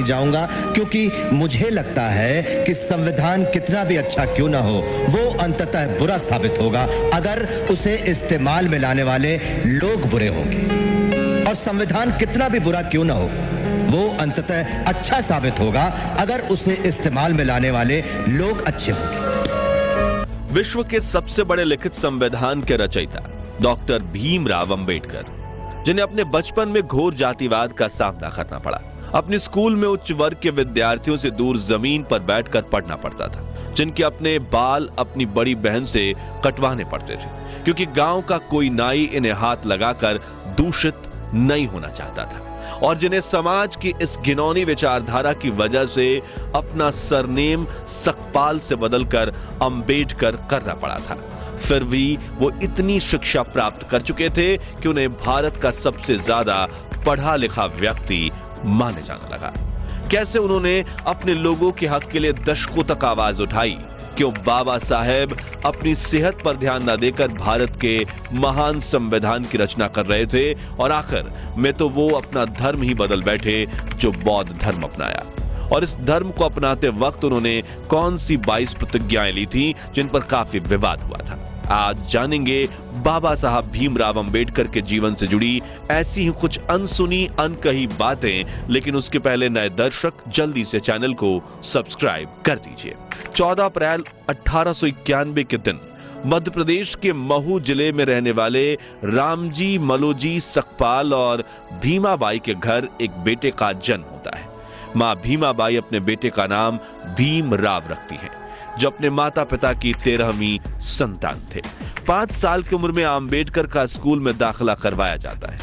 जाऊंगा, क्योंकि मुझे लगता है कि संविधान कितना भी अच्छा क्यों ना हो, वो अंततः बुरा साबित होगा अगर उसे इस्तेमाल में लाने वाले लोग बुरे होंगे, और संविधान कितना भी बुरा क्यों ना हो, वो अंततः अच्छा साबित होगा अगर उसे इस्तेमाल में लाने वाले लोग अच्छे होंगे। विश्व के सबसे बड़े लिखित संविधान के रचयिता डॉक्टर भीमराव अंबेडकर, जिन्हें अपने बचपन में घोर जातिवाद का सामना करना पड़ा, अपने स्कूल में उच्च वर्ग के विद्यार्थियों से दूर जमीन पर बैठकर पढ़ना पड़ता था, जिनके अपने बाल अपनी बड़ी बहन से कटवाने पड़ते थे, क्योंकि गांव का कोई नाई इन्हें हाथ लगाकर दूषित नहीं होना चाहता था, और जिन्हें समाज की इस घिनौनी विचारधारा की वजह से अपना सरनेम सकपाल से बदलकर अंबेडकर करना पड़ा था। फिर भी वो इतनी शिक्षा प्राप्त कर चुके थे कि उन्हें भारत का सबसे ज्यादा पढ़ा लिखा व्यक्ति माने जाने लगा। कैसे उन्होंने अपने लोगों के हक के लिए दशकों तक आवाज उठाई, क्यों बाबा साहेब अपनी सेहत पर ध्यान न देकर भारत के महान संविधान की रचना कर रहे थे, और आखिर में तो वो अपना धर्म ही बदल बैठे जो बौद्ध धर्म अपनाया। और इस धर्म को अपनाते वक्त उन्होंने कौन सी 22 प्रतिज्ञाएं ली थी जिन पर काफी विवाद हुआ था। आज जानेंगे बाबा साहब भीमराव अंबेडकर के जीवन से जुड़ी ऐसी ही कुछ अनसुनी अनकही बातें, लेकिन उसके पहले नए दर्शक जल्दी से चैनल को सब्सक्राइब कर दीजिए। 14 अप्रैल 1891 के दिन मध्य प्रदेश के महू जिले में रहने वाले रामजी मलोजी सकपाल और भीमाबाई के घर एक बेटे का जन्म होता है। मां भीमाबाई अपने बेटे का नाम भीमराव रखती हैं, जो अपने माता पिता की 13वीं संतान थे। 5 साल की उम्र में अंबेडकर का स्कूल में दाखिला करवाया जाता है,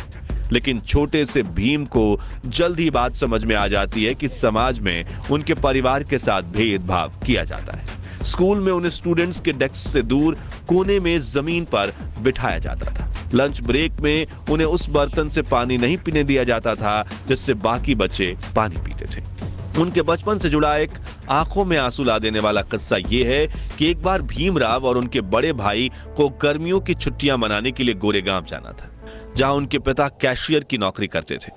लेकिन छोटे से भीम को जल्द ही बात समझ में आ जाती है कि समाज में उनके परिवार के साथ भेदभाव किया जाता है। स्कूल में उन्हें स्टूडेंट्स के डेस्क से दूर कोने में जमीन पर बिठाया जाता था। लंच ब्रेक में उन्हें उस बर्तन से पानी नहीं पीने दिया जाता था जिससे बाकी बच्चे पानी पीते थे। उनके बचपन से जुड़ा एक आंखों में आंसू ला देने वाला किस्सा यह है कि एक बार भीमराव और उनके बड़े भाई को गर्मियों की छुट्टियां मनाने के लिए गोरेगांव जाना था, जहां उनके पिता कैशियर की नौकरी करते थे।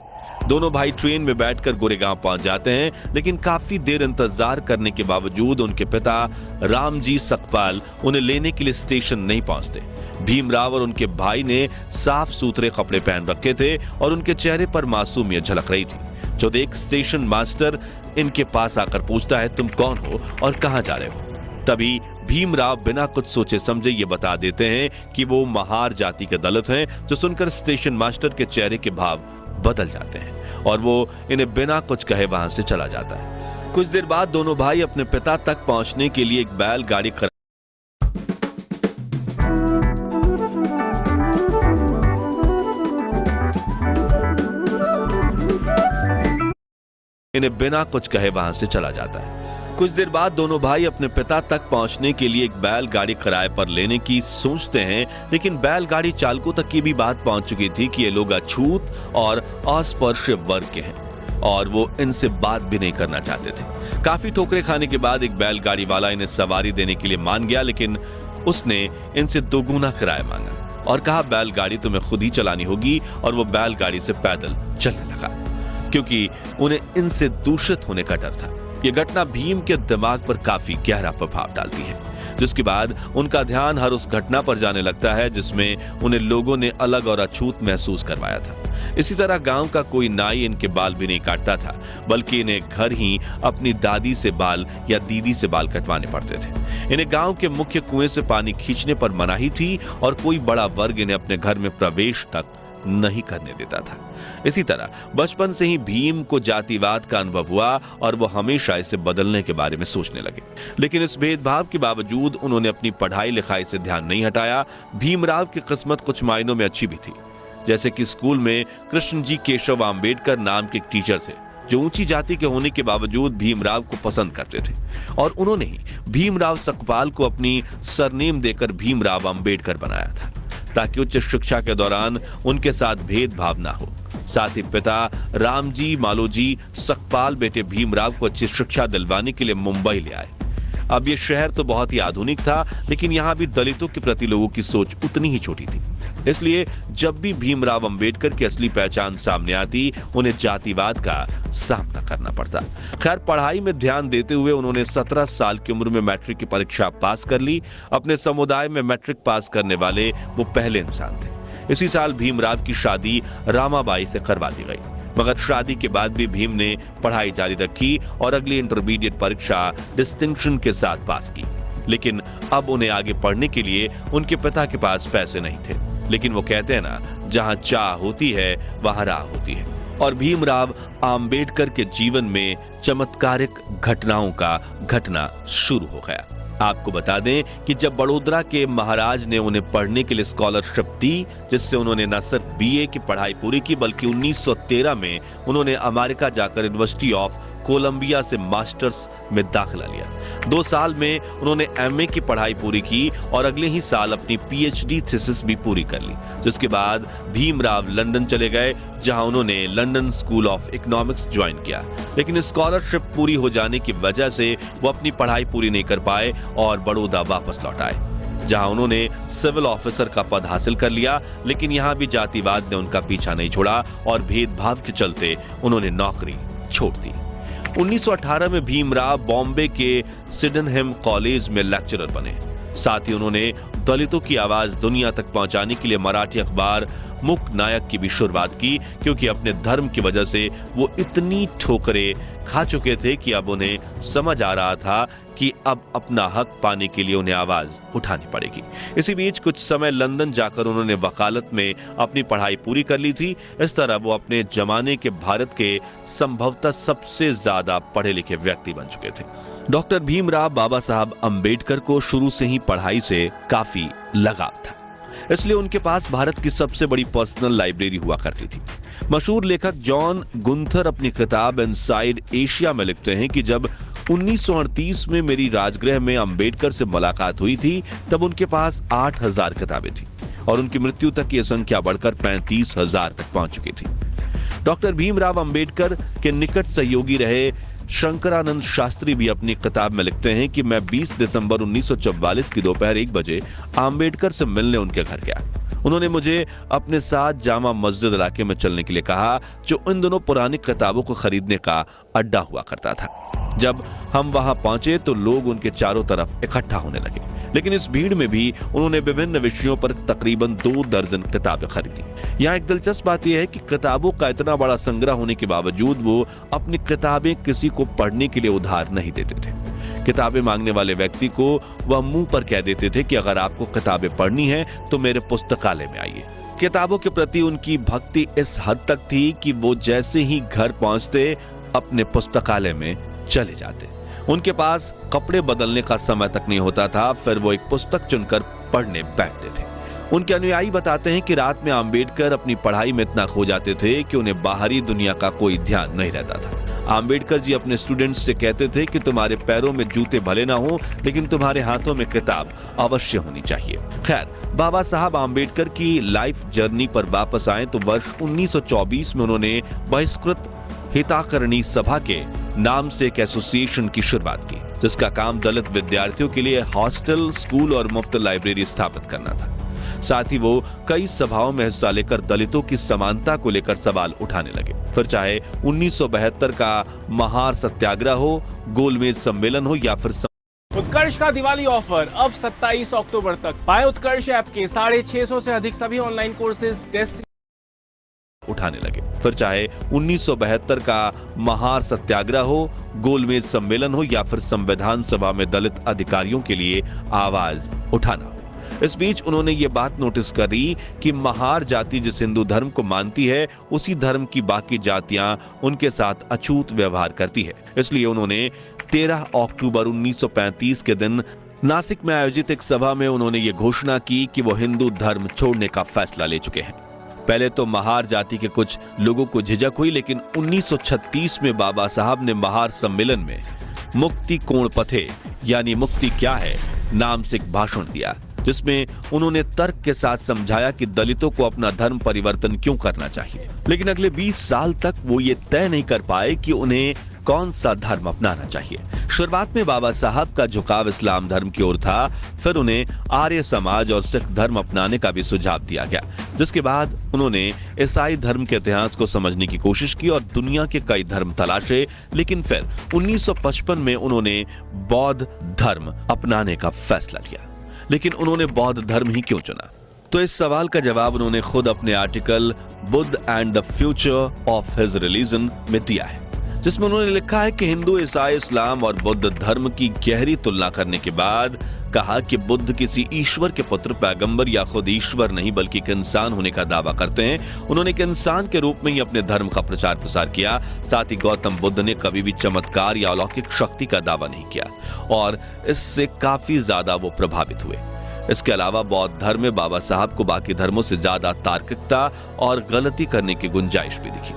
दोनों भाई ट्रेन में बैठकर गोरेगांव पहुंच जाते हैं, लेकिन काफी देर इंतजार करने के बावजूद उनके पिता रामजी सकपाल उन्हें लेने के लिए स्टेशन नहीं पहुंचते। भीमराव और उनके भाई ने साफ सुथरे कपड़े पहन रखे थे और उनके चेहरे पर मासूमियत झलक रही थी। जो देख स्टेशन मास्टर इनके पास आकर पूछता है, तुम कौन हो और कहां जा रहे हो? तभी भीमराव बिना कुछ सोचे समझे ये बता देते हैं कि वो महार जाति के दलित हैं, जो सुनकर स्टेशन मास्टर के चेहरे के भाव बदल जाते हैं और वो इन्हें बिना कुछ कहे वहां से चला जाता है। कुछ देर बाद दोनों भाई अपने पिता तक पहुंचने के लिए एक बैलगाड़ी इन्हें बिना कुछ कहे वहां से चला जाता है। कुछ देर बाद दोनों भाई अपने पिता तक पहुंचने के लिए एक बैलगाड़ी किराए पर लेने की सोचते हैं, लेकिन बैलगाड़ी चालकों तक की भी बात पहुंच चुकी थी कि ये लोग अछूत और अस्पृश्य वर्ग के हैं और वो इनसे बात भी नहीं करना चाहते थे। काफी ठोकरें खाने के बाद एक बैलगाड़ी वाला इन्हें सवारी देने के लिए मान गया, लेकिन उसने इनसे दोगुना किराया मांगा और कहा बैलगाड़ी तुम्हें खुद ही चलानी होगी, और वो बैलगाड़ी से पैदल चलने लगा क्योंकि उन्हें इनसे दूषित होने का डर था। यह घटना भीम के दिमाग पर काफी गहरा प्रभाव डालती है, जिसके बाद उनका ध्यान हर उस घटना पर जाने लगता है जिसमें उन्हें लोगों ने अलग और अछूत महसूस करवाया था। इसी तरह गांव का कोई नाई इनके बाल भी नहीं काटता था, बल्कि इन्हें घर ही अपनी दादी से बाल या दीदी से बाल कटवाने पड़ते थे। इन्हें गांव के मुख्य कुएं से पानी खींचने पर मनाही थी और कोई बड़ा वर्ग इन्हें अपने घर में प्रवेश तक नहीं करने देता था। इसी तरह बचपन से ही भीम को जातिवाद का अनुभव हुआ और वो हमेशा इसे बदलने के बारे में सोचने लगे, लेकिन इस भेदभाव के बावजूद उन्होंने अपनी पढ़ाई लिखाई से ध्यान नहीं हटाया। भीमराव की किस्मत कुछ मायनों में अच्छी भी थी, जैसे कि स्कूल में कृष्ण जी केशव आंबेडकर नाम के एक टीचर थे जो ऊंची जाति के होने के बावजूद भीमराव को पसंद करते थे, और उन्होंने ही भीमराव सकपाल को अपनी सरनेम देकर भीमराव अंबेडकर बनाया था ताकि उच्च शिक्षा के दौरान उनके साथ भेदभाव ना हो। साथ ही पिता रामजी मालोजी सकपाल बेटे भीमराव को अच्छी शिक्षा दिलवाने के लिए मुंबई ले आए। अब ये शहर तो बहुत ही आधुनिक था, लेकिन यहाँ भी दलितों के प्रति लोगों की सोच उतनी ही छोटी थी। इसलिए जब भी भीमराव अंबेडकर की असली पहचान सामने आती, उन्हें जातिवाद का सामना करना पड़ता। खैर, पढ़ाई में ध्यान देते हुए उन्होंने 17 साल की उम्र में मैट्रिक की परीक्षा पास कर ली। अपने समुदाय में मैट्रिक पास करने वाले वो पहले इंसान थे। इसी साल भीमराव की शादी रामाबाई से करवा दी गई, मगर शादी के बाद भी भीम ने पढ़ाई जारी रखी और अगली इंटरमीडिएट परीक्षा डिस्टिंक्शन के साथ पास की। लेकिन अब उन्हें आगे पढ़ने के लिए उनके पिता के पास पैसे नहीं थे। लेकिन वो कहते हैं ना, जहां चाह होती है वहां राह होती है। और भीमराव अंबेडकर के जीवन में चमत्कारिक घटनाओं का घटना शुरू हो गया। आपको बता दें कि जब बड़ोदरा के महाराज ने उन्हें पढ़ने के लिए स्कॉलरशिप दी, जिससे उन्होंने न सिर्फ बीए की पढ़ाई पूरी की, बल्कि 1913 में उन्होंने अमेरिका जाकर यूनिवर्सिटी ऑफ कोलंबिया से मास्टर्स में दाखिला लिया। 2 साल में उन्होंने एमए की पढ़ाई पूरी की और अगले ही साल अपनी पीएचडी थीसिस भी पूरी कर ली। जिसके बाद भीमराव लंदन चले गए, जहां उन्होंने London school of economics join किया। लेकिन स्कॉलरशिप पूरी हो जाने की वजह से वो अपनी पढ़ाई पूरी नहीं कर पाए और बड़ौदा वापस लौट आए, जहां उन्होंने सिविल ऑफिसर का पद हासिल कर लिया। लेकिन यहां भी जातिवाद ने उनका पीछा नहीं छोड़ा और भेदभाव के चलते उन्होंने नौकरी छोड़ दी। 1918 में भीमराव बॉम्बे के सिडेनहम कॉलेज में लेक्चरर बने। साथ ही उन्होंने दलितों की आवाज दुनिया तक पहुंचाने के लिए मराठी अखबार मुक नायक की भी शुरुआत की, क्योंकि अपने धर्म की वजह से वो इतनी ठोकरें खा चुके थे कि अब उन्हें समझ आ रहा था कि अब अपना हक पाने के लिए उन्हें आवाज उठानी पड़ेगी। इसी बीच कुछ समय लंदन जाकर उन्होंने वकालत में अपनी पढ़ाई पूरी कर ली थी। इस तरह वो अपने जमाने के भारत के संभवतः सबसे ज्यादा पढ़े लिखे व्यक्ति बन चुके थे। डॉक्टर भीमराव बाबा साहब अंबेडकर को शुरू से ही पढ़ाई से काफी लगाव था, इसलिए उनके पास भारत की सबसे बड़ी पर्सनल लाइब्रेरी हुआ करती थी। मशहूर लेखक जॉन गुंथर अपनी किताब इनसाइड एशिया में लिखते हैं कि जब 1938 में मेरी राजगृह में अंबेडकर से मुलाकात हुई थी, तब उनके पास 8000 किताबें थी और उनकी मृत्यु तक यह संख्या बढ़कर 35,000 तक पहुंच चुकी थी। डॉक्टर भीमराव अंबेडकर के निकट सहयोगी रहे शंकरानंद शास्त्री भी अपनी किताब में लिखते हैं कि मैं 20 दिसंबर 1944 की दोपहर 1 बजे अंबेडकर से मिलने उनके घर गया। उन्होंने मुझे अपने साथ जामा मस्जिद इलाके में चलने के लिए कहा, जो इन दोनों पुरानी किताबों को खरीदने का अड्डा हुआ करता था। जब हम वहां पहुंचे तो लोग उनके चारों तरफ इकट्ठा होने लगे, लेकिन इस भीड़ में भी उन्होंने विभिन्न विषयों पर तकरीबन 2 दर्जन किताबें खरीदी। यहाँ एक दिलचस्प बात यह है कि किताबों का इतना बड़ा संग्रह होने के बावजूद वो अपनी किताबें किसी को पढ़ने के लिए उधार नहीं देते थे। किताबें मांगने वाले व्यक्ति को वह मुंह पर कह देते थे कि अगर आपको किताबें पढ़नी है तो मेरे पुस्तकालय में आइए। किताबों के प्रति उनकी भक्ति इस हद तक थी कि वो जैसे ही घर पहुंचते अपने पुस्तकालय में चले जाते। उनके पास कपड़े बदलने का समय तक नहीं होता था, फिर वो एक पुस्तक चुनकर पढ़ने बैठते थे। उनके अनुयायी बताते हैं कि रात में अंबेडकर अपनी पढ़ाई में इतना खो जाते थे कि उन्हें बाहरी दुनिया का कोई ध्यान नहीं रहता था। अंबेडकर जी अपने स्टूडेंट्स से कहते थे कि तुम्हारे पैरों में जूते भले ना हो, लेकिन तुम्हारे हाथों में किताब अवश्य होनी चाहिए। खैर, बाबा साहब अंबेडकर की लाइफ जर्नी पर वापस आए तो वर्ष 1924 में उन्होंने बहिष्कृत हिताकरणी सभा के नाम से एक एसोसिएशन की शुरुआत की, जिसका काम दलित विद्यार्थियों के लिए हॉस्टल, स्कूल और मुफ्त लाइब्रेरी स्थापित करना था। साथ ही वो कई सभाओं में हिस्सा लेकर दलितों की समानता को लेकर सवाल उठाने लगे। फिर चाहे 1972 का महार सत्याग्रह हो, गोलमेज सम्मेलन हो या फिर उत्कर्ष का दिवाली ऑफर अब 27 अक्टूबर तक। पाए उत्कर्ष ऐप के 650 से अधिक सभी ऑनलाइन कोर्सेज टेस्ट उठाने लगे। फिर चाहे 1972 का महार सत्याग्रह हो, गोलमेज सम्मेलन हो या फिर संविधान सभा में दलित अधिकारियों के लिए आवाज उठाना हो। इस बीच उन्होंने ये बात नोटिस करी कि महार जाति जिस हिंदू धर्म को मानती है, उसी धर्म की बाकी जातियां उनके साथ अछूत व्यवहार करती है। इसलिए उन्होंने 13 अक्टूबर 1935 के दिन नासिक में आयोजित एक सभा में उन्होंने ये घोषणा की कि वो हिंदू धर्म छोड़ने का फैसला ले चुके हैं। पहले तो महार जाति के कुछ लोगों को झिझक हुई, लेकिन 1936 में बाबा साहब ने महार सम्मेलन में मुक्ति कोण पथे यानी मुक्ति क्या है नाम से एक भाषण दिया, जिसमें उन्होंने तर्क के साथ समझाया कि दलितों को अपना धर्म परिवर्तन क्यों करना चाहिए। लेकिन अगले 20 साल तक वो ये तय नहीं कर पाए कि उन्हें कौन सा धर्म अपनाना चाहिए। शुरुआत में बाबा साहब का झुकाव इस्लाम धर्म की ओर था, फिर उन्हें आर्य समाज और सिख धर्म अपनाने का भी सुझाव दिया गया, जिसके बाद उन्होंने ईसाई धर्म के इतिहास को समझने की कोशिश की और दुनिया के कई धर्म तलाशे, लेकिन फिर 1955 में उन्होंने बौद्ध धर्म अपनाने का फैसला लिया। लेकिन उन्होंने बौद्ध धर्म ही क्यों चुना? तो इस सवाल का जवाब उन्होंने खुद अपने article Buddha and the future of his religion में दिया है, जिसमें उन्होंने लिखा है कि हिंदू, ईसाई, इस्लाम और बौद्ध धर्म की गहरी तुलना करने के बाद कहा कि बुद्ध किसी ईश्वर के पुत्र, पैगंबर या खुद ईश्वर नहीं बल्कि एक इंसान होने का दावा करते हैं। उन्होंने एक इंसान के रूप में ही अपने धर्म का प्रचार प्रसार किया। साथ ही गौतम बुद्ध ने कभी भी चमत्कार या अलौकिक शक्ति का दावा नहीं किया और इससे काफी ज्यादा वो प्रभावित हुए। इसके अलावा बौद्ध धर्म में बाबा साहब को बाकी धर्मों से ज्यादा तार्किकता और गलती करने की गुंजाइश भी दिखी।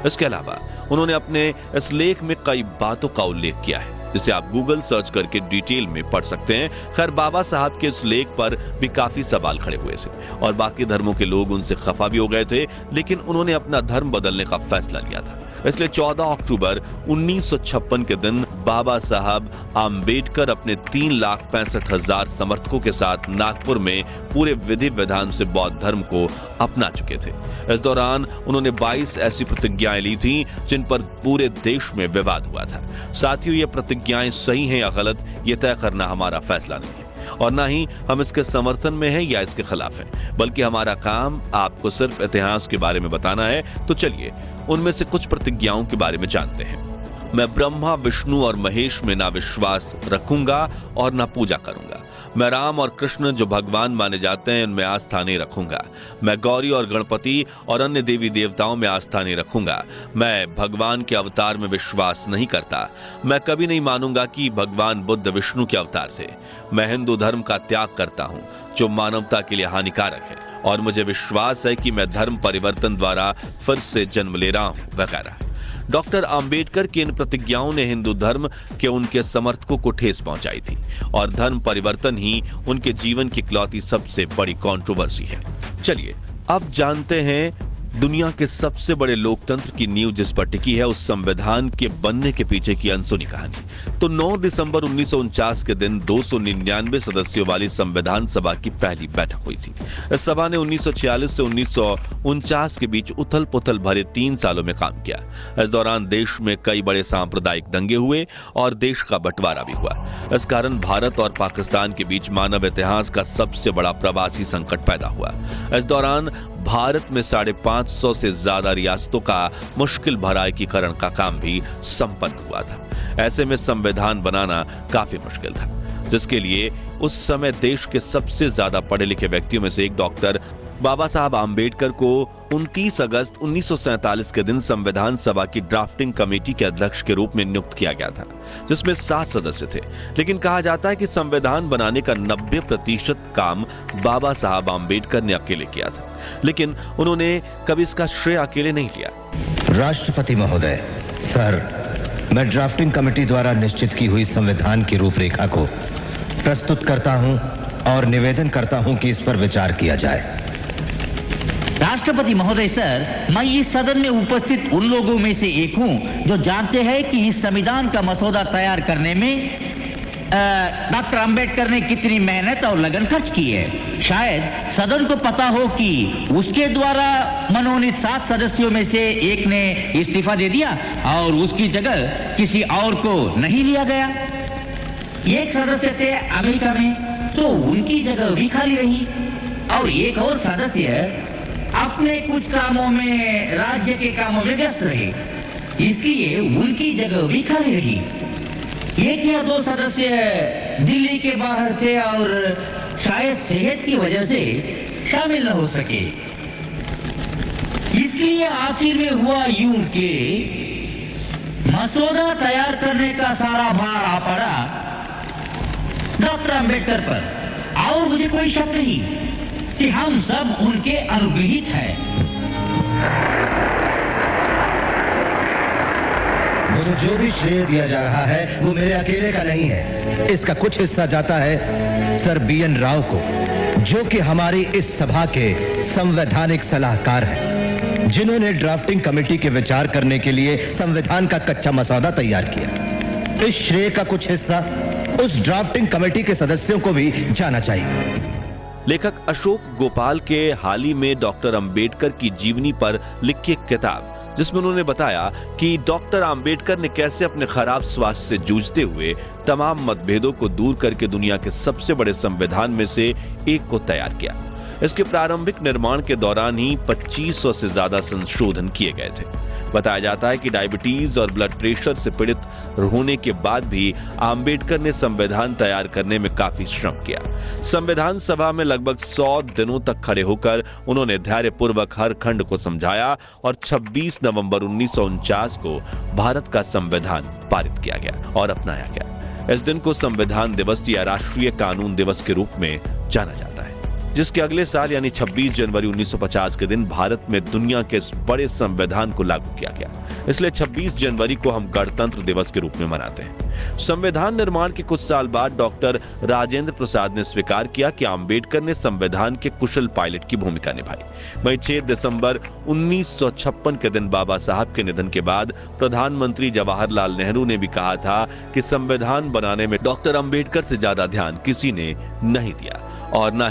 इसके अलावा उन्होंने अपने इस लेख में कई बातों का उल्लेख किया है, जिसे आप गूगल सर्च करके डिटेल में पढ़ सकते हैं। खैर, बाबा साहब के इस लेख पर भी काफी सवाल खड़े हुए थे और बाकी धर्मों के लोग उनसे खफा भी हो गए थे, लेकिन उन्होंने अपना धर्म बदलने का फैसला लिया था। इसलिए 14 अक्टूबर 1956 के दिन बाबा साहब आम्बेडकर अपने 3,65,000 समर्थकों के साथ नागपुर में पूरे विधि विधान से बौद्ध धर्म को अपना चुके थे। इस दौरान उन्होंने 22 ऐसी प्रतिज्ञाएं ली थीं जिन पर पूरे देश में विवाद हुआ था। साथियों, ये प्रतिज्ञाएं सही हैं या गलत, ये तय करना हमारा फैसला नहीं है और ना ही हम इसके समर्थन में हैं या इसके खिलाफ हैं, बल्कि हमारा काम आपको सिर्फ इतिहास के बारे में बताना है। तो चलिए उनमें से कुछ प्रतिज्ञाओं के बारे में जानते हैं। मैं ब्रह्मा, विष्णु और महेश में ना विश्वास रखूंगा और ना पूजा करूंगा। मैं राम और कृष्ण जो भगवान माने जाते हैं उनमें आस्था नहीं रखूंगा। मैं गौरी और गणपति और अन्य देवी देवताओं में आस्था नहीं रखूंगा। मैं भगवान के अवतार में विश्वास नहीं करता। मैं कभी नहीं मानूंगा कि भगवान बुद्ध विष्णु के अवतार थे। मैं हिंदू धर्म का त्याग करता हूं जो मानवता के लिए हानिकारक है और मुझे विश्वास है कि मैं धर्म परिवर्तन द्वारा फिर से जन्म ले रहा हूं, वगैरह। डॉक्टर आम्बेडकर की इन प्रतिज्ञाओं ने हिंदू धर्म के उनके समर्थकों को ठेस पहुंचाई थी और धर्म परिवर्तन ही उनके जीवन की इकलौती सबसे बड़ी कंट्रोवर्सी है। चलिए अब जानते हैं दुनिया के सबसे बड़े लोकतंत्र की नींव जिस पर टिकी है, उस संविधान के बनने के पीछे की अनसुनी कहानी। तो 9 दिसंबर 1949 के दिन 299 सदस्यों वाली संविधान सभा की पहली बैठक हुई थी। इस सभा ने 1946 से 1949 के बीच उथल पुथल भरे 3 सालों में काम किया। इस दौरान देश में कई बड़े सांप्रदायिक दंगे हुए और देश का बंटवारा भी हुआ। इस कारण भारत और पाकिस्तान के बीच मानव इतिहास का सबसे बड़ा प्रवासी संकट पैदा हुआ। इस दौरान भारत में 550 से ज्यादा रियासतों का मुश्किल भरा एकीकरण का काम भी संपन्न हुआ था। ऐसे में संविधान बनाना काफी मुश्किल था, जिसके लिए उस समय देश के सबसे ज्यादा पढ़े लिखे व्यक्तियों में से एक डॉक्टर बाबा साहब आम्बेडकर को 29 अगस्त 1947 के दिन संविधान सभा की ड्राफ्टिंग कमेटी के अध्यक्ष के रूप में नियुक्त किया गया था, जिसमें 7 सदस्य थे। लेकिन कहा जाता है कि संविधान बनाने का 90% काम बाबा साहब आम्बेडकर ने अकेले किया था, लेकिन उन्होंने कभी इसका श्रेय अकेले नहीं लिया। राष्ट्रपति महोदय, सर, मैं ड्राफ्टिंग कमेटी द्वारा निश्चित की हुई संविधान की रूपरेखा को प्रस्तुत करता हूं और निवेदन करता हूं कि इस पर विचार किया जाए। राष्ट्रपति महोदय, सर, मैं इस सदन में उपस्थित उन लोगों में से एक हूं जो जानते हैं कि इस संविधान का मसौदा तैयार करने में डॉक्टर अंबेडकर ने कितनी मेहनत और लगन खर्च की है। शायद सदन को पता हो कि उसके द्वारा मनोनीत 7 सदस्यों में से एक ने इस्तीफा दे दिया और उसकी जगह किसी और को नहीं लिया गया। एक सदस्य थे अमेरिका में, तो उनकी जगह भी खाली रही और एक और सदस्य अपने कुछ कामों में, राज्य के कामों में व्यस्त रहे, इसलिए उनकी जगह भी खाली रही। 1 या 2 सदस्य दिल्ली के बाहर थे और शायद सेहत की वजह से शामिल न हो सके। इसलिए आखिर में हुआ यूं कि मसौदा तैयार करने का सारा भार आ पड़ा डॉक्टर अंबेडकर पर और मुझे कोई शक नहीं कि हम सब उनके अनुग्रहित हैं। मुझे जो भी श्रेय दिया जा रहा है वो मेरे अकेले का नहीं है। इसका कुछ हिस्सा जाता है सर BN राव को, जो कि हमारी इस सभा के संवैधानिक सलाहकार हैं। जिन्होंने ड्राफ्टिंग कमेटी के विचार करने के लिए संविधान का कच्चा मसौदा तैयार किया। इस श्रेय का कुछ हिस्सा उस ड्राफ्टिंग कमेटी के सदस्यों को भी जाना चाहिए। लेखक अशोक गोपाल के हाल ही में डॉक्टर अंबेडकर की जीवनी पर लिखी एक किताब, जिसमें उन्होंने बताया कि डॉक्टर अंबेडकर ने कैसे अपने खराब स्वास्थ्य से जूझते हुए तमाम मतभेदों को दूर करके दुनिया के सबसे बड़े संविधान में से एक को तैयार किया। इसके प्रारंभिक निर्माण के दौरान ही 2500 से ज्यादा संशोधन किए गए थे। बताया जाता है कि डायबिटीज और ब्लड प्रेशर से पीड़ित होने के बाद भी अंबेडकर ने संविधान तैयार करने में काफी श्रम किया। संविधान सभा में लगभग 100 दिनों तक खड़े होकर उन्होंने धैर्यपूर्वक हर खंड को समझाया और 26 नवंबर 1949 को भारत का संविधान पारित किया गया और अपनाया गया। इस दिन को संविधान दिवस या राष्ट्रीय कानून दिवस के रूप में जाना जाता है, जिसके अगले साल यानी 26 जनवरी 1950 के दिन भारत में दुनिया के इस बड़े संविधान को लागू किया गया। इसलिए 26 जनवरी को हम गणतंत्र दिवस के रूप में मनाते हैं। संविधान निर्माण के कुछ साल बाद डॉक्टर राजेंद्र प्रसाद ने स्वीकार किया कि अंबेडकर ने संविधान के कुशल पायलट की भूमिका निभाई। वहीं 6 दिसंबर 1956 के दिन बाबा साहब के निधन के बाद प्रधानमंत्री जवाहरलाल नेहरू ने भी कहा था कि संविधान बनाने में डॉक्टर अंबेडकर से ज्यादा ध्यान किसी ने नहीं दिया और न